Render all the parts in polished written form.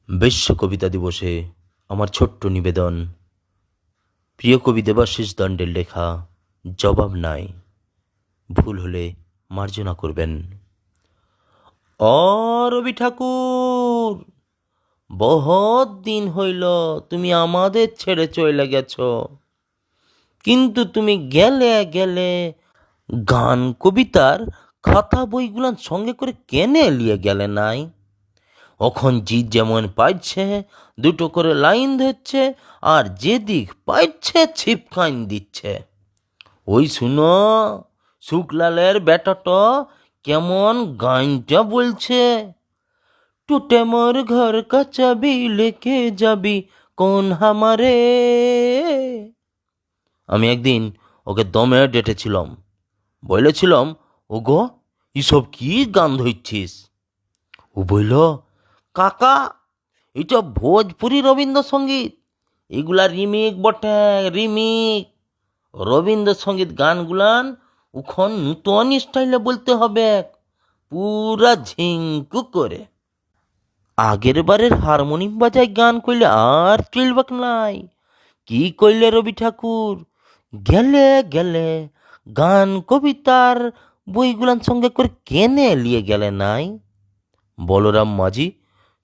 বিশ্ব কবিতা দিবসে আমার ছোট্ট নিবেদন, প্রিয় কবি দেবাশিস দণ্ডের লেখা জবাব নাই, ভুল হলে মার্জনা করবেন। অ রবি ঠাকুর, বহুত দিন হইল তুমি আমাদের ছেড়ে চলে গেছ, কিন্তু তুমি গেলে গেলে গান কবিতার খাতা বইগুলান সঙ্গে করে কেনে লিয়ে গেলে নাই? এখন জিত যেমন পাইছে দুটো করে লাইন ধরছে, আর যেদিক পাইছে ছিপকাইন দিচ্ছে। ওই শুনো, শুকলালের বেটাটা কেমন গাইনটা বলছে, টুটে মোর ঘর কা চাবি লেকে যাবি কোন হামারে। আমি একদিন ওকে দমে ডেটেছিলাম, বলেছিলাম, ওগো এসব কি গান ধরছিস? ও বলল, কাকা এটা ভোজপুরি রবীন্দ্রসঙ্গীত, এগুলা রিমিক বটে, রিমিক। রবীন্দ্রসঙ্গীত গানগুলান উখন নূতন স্টাইলে বলতে হবে, পুরা ঝিঙ্কু করে। আগের বারের হারমোনিয়াম বাজায় গান কইলে আর চলবাক নাই। কি কইলে রবি ঠাকুর, গেলে গেলে গান কবিতার বইগুলান সঙ্গে করে কেনে লিয়ে গেলে নাই? বলরাম মাঝি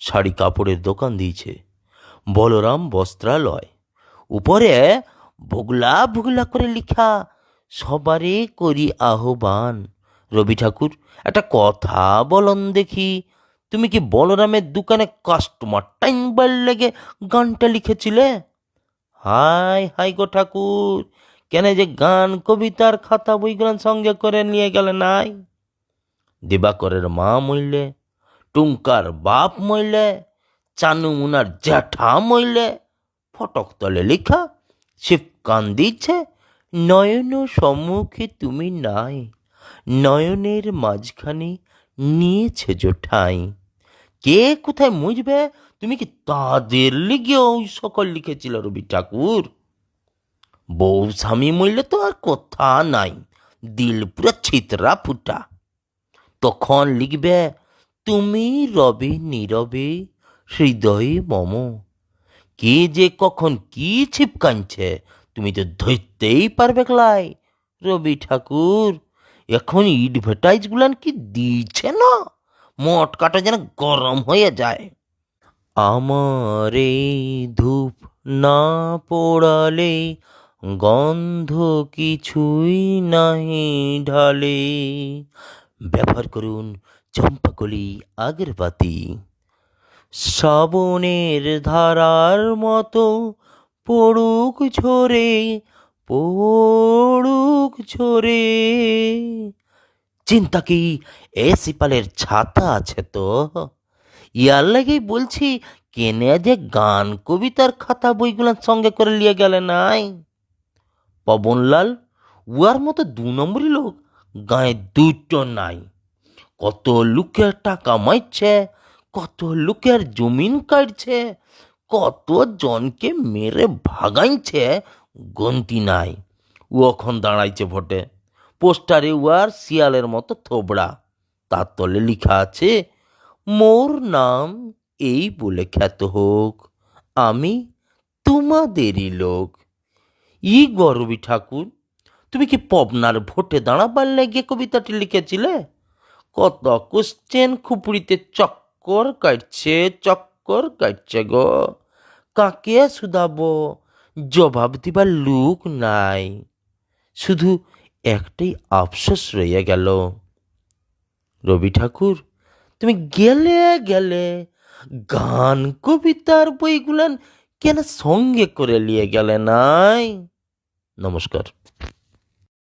শাড়ি কাপড়ের দোকান দিয়েছে, বলরাম বস্ত্রালয়, উপরে ভুগলা ভুগলা করে লিখা, সবারে করি আহ্বান। রবি ঠাকুর, একটা কথা বলন দেখি, তুমি কি বলরামের দোকানে কাস্টমার টাইমবার লেগে গানটা লিখেছিলে? হাই হাই গো ঠাকুর, কেন যে গান কবিতার খাতা বইগুলান সঙ্গে করে নিয়ে গেলে নাই? দিবাকরের মা মইলে, টুঙ্কার বাপ মইলে, চানু মুনার জ্যাঠা মইলে, ফটক তলে লেখা, শিব কান দিচ্ছে, নয়ন সম্মুখে তুমি নাই, নয়নের মাঝখানে নিয়েছে জোঠাই। কে কোথায় মুজবে, তুমি কি তাদের লিগে ওই সকল লিখেছিল রবি ঠাকুর? বউ স্বামী মইলে তো আর কথা নাই, দিল পুরা ছিতরা ফুটা। তখন লিখবে, তুমি রবে নীরবে হৃদয়ে মম। কে যে কখন কি ছিপকানছে তুমি তো ধরতেই পারবে ক্লাই। রবি ঠাকুর, এখন অ্যাডভার্টাইজগুলান কি দিচ্ছে না, মট কাটা যেন গরম হয়ে যায়। আমারে ধূপ না পোড়ালে গন্ধ কিছুই নাহি ঢালে, ব্যবহার করুন চম্পাকলি আগরবাতি। শ্রাবণের ধারার মতো পড়ুক ঝরে, পড়ুক ঝরে। চিন্তা কি, এ সিপালের ছাতা আছে তো? ইয়ার লাগেই বলছি, কেনে যে গান কবিতার খাতা বইগুলার সঙ্গে করে লিয়ে গেলে নাই? পবনলাল উয়ার মতো 2 নম্বরই লোক গায়ে দুটো নাই। কত লোকের টাকা মাইছে, কত লোকের জমিন কাটছে, কত জনকে মেরে ভাগাইছে, গন্তি নাই। ও এখন দাঁড়াইছে ভোটে, পোস্টারে উয়ার শিয়ালের মতো থোবড়া, তার তলে লিখা আছে, মোর নাম এই বলে খ্যাত হোক, আমি তোমাদেরই লোক। ই গরবি ঠাকুর, তুমি কি পবনার ভোটে দাঁড়াবার লেগে কবিতাটি লিখেছিলে? কত কোশ্চেন খুপুরিতে চক্কর কাটছে, চক্কর কাটছে গো, কাকে শুধাবো, জবাব দিবার লোক নাই। শুধু একটাই আফসোস রইয়া গেল, রবি ঠাকুর, তুমি গেলে গেলে গান কবিতার বইগুলান কেন সঙ্গে করে নিয়ে গেলে নাই? নমস্কার।